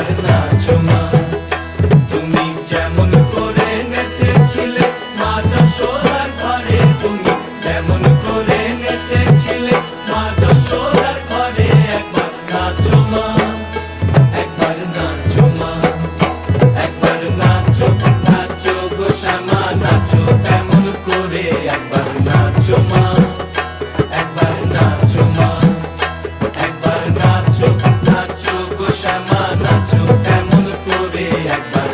একবার নাচো মা। তুমি যেমন করে নেচেছিলে মা যশোদার ঘরে, তুমি যেমন করে নেচেছিলে মা যশোদার ঘরে, একবার নাচো মা, একবার নাচো মা, একবার নাচো, নাচো গো শ্যামা নাচো তেমন করে, একবার নাচো মা, একবার নাচো মা, একবার নাচো, নাচো গো শ্যামা নাচো তেমন করে, একবার